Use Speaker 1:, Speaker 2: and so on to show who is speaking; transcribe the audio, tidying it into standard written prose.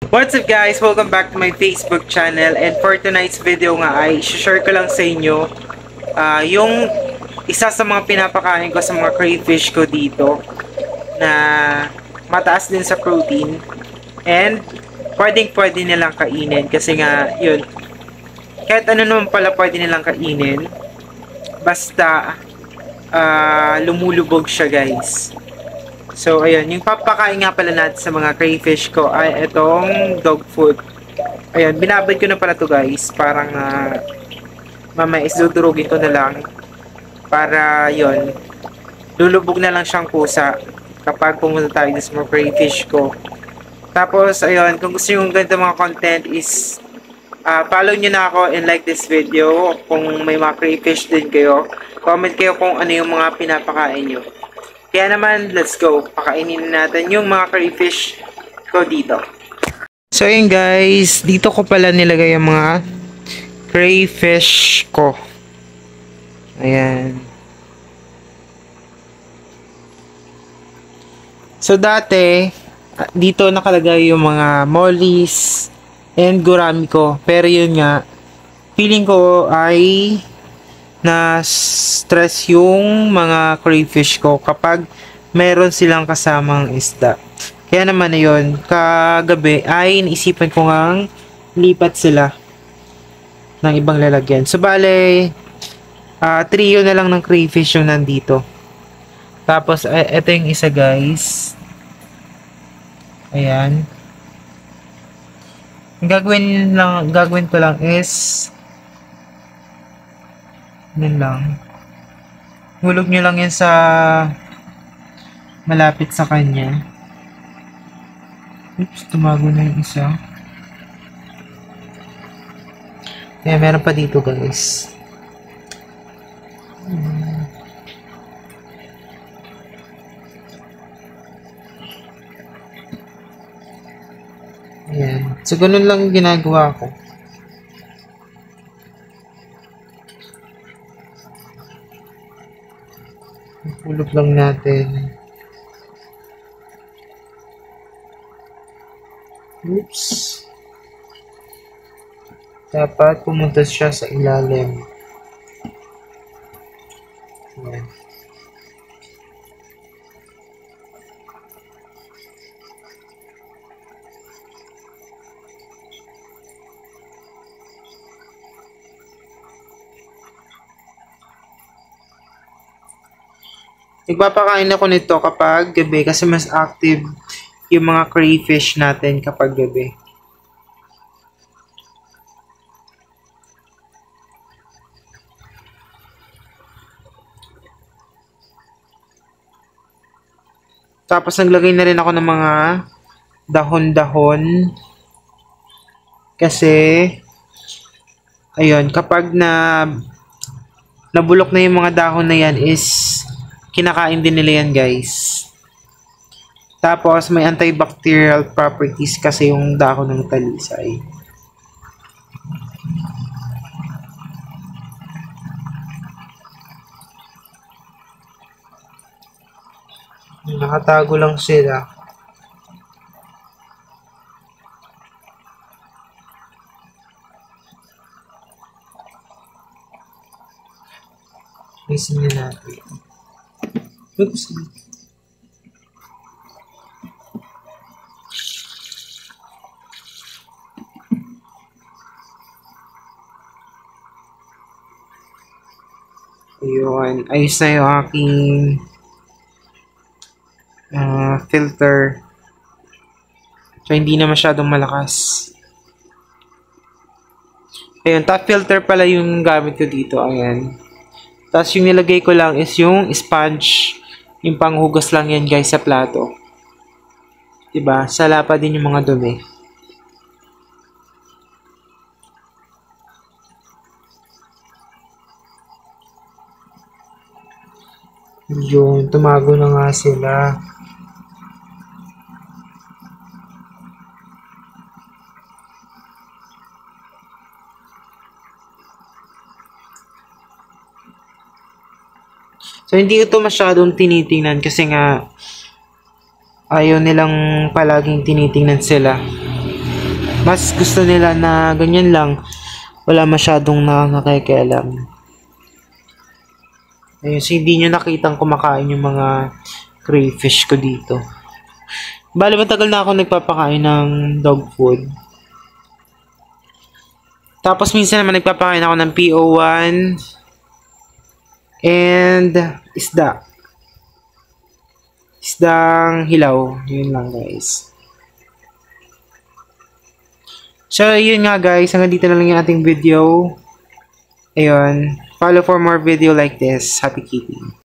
Speaker 1: What's up guys? Welcome back to my Facebook channel, and for tonight's video nga ay share ko lang sa inyo yung isa sa mga pinapakain ko sa mga crayfish ko dito na mataas din sa protein and pwede nilang kainin kasi nga yun, kahit ano naman pala pwede nilang kainin basta lumulubog siya guys. So, ayun. Yung papakain nga pala natin sa mga crayfish ko ay itong dog food. Ayun. Binabad ko na pala to guys. Parang mamaya isdudurugin ko na lang. Para, yun. Lulubog na lang siyang kusa kapag pumunta tayo sa mga crayfish ko. Tapos, ayun. Kung gusto nyo ng ganito mga content is follow nyo na ako and like this video. Kung may mga crayfish din kayo, comment kayo kung ano yung mga pinapakain nyo. Kaya naman, let's go. Pakainin natin yung mga crayfish ko dito. So, yun guys. Dito ko pala nilagay yung mga crayfish ko. Ayan. So, dati, dito nakalagay yung mga mollies and gurami ko. Pero yun nga, feeling ko ay na-stress yung mga crayfish ko kapag meron silang kasamang isda. Kaya naman na yun, kagabi ay naisipan ko ngang lipat sila ng ibang lalagyan. So, bale, trio na lang ng crayfish yung nandito. Tapos, ito yung isa guys. Ayan. Ang gagawin ko lang is yun lang. Hulog nyo lang yan sa malapit sa kanya. Oops, tumago na yung isa. Kaya meron pa dito guys. Ayan. So, ganun lang ginagawa ko. Hulog lang natin. Oops. Dapat pumunta siya sa ilalim. Ayan. Nagpapakain ako nito kapag gabi kasi mas active yung mga crayfish natin kapag gabi. Tapos naglagay na rin ako ng mga dahon-dahon kasi ayun, kapag nabulok na yung mga dahon na yan is kinakain din nila yan guys. Tapos may antibacterial properties kasi yung dahon ng talisay. Nakatago lang sila. Isin na natin. Oops. Ayun. Ayos na yung aking filter. So, hindi na masyadong malakas. Ayun. Top filter pala yung gamit ko dito. Ayan. Tapos yung nilagay ko lang is yung sponge. Yung panghugas lang yan guys sa plato. Diba? Sala pa din yung mga dumi. Yun. Tumago na nga sila. So, hindi ito masyadong tinitingnan kasi nga ayaw nilang palaging tinitingnan sila. Mas gusto nila na ganyan lang. Wala masyadong nakikialam. Ayun, so hindi nyo nakitang kumakain yung mga crayfish ko dito. Bale, matagal na ako nagpapakain ng dog food. Tapos minsan naman nagpapakain ako ng PO1 and isda. Isdang hilaw. Yun lang guys. So, yun nga guys. Hanggang dito na lang yung ating video. Ayun. Follow for more video like this. Happy keeping.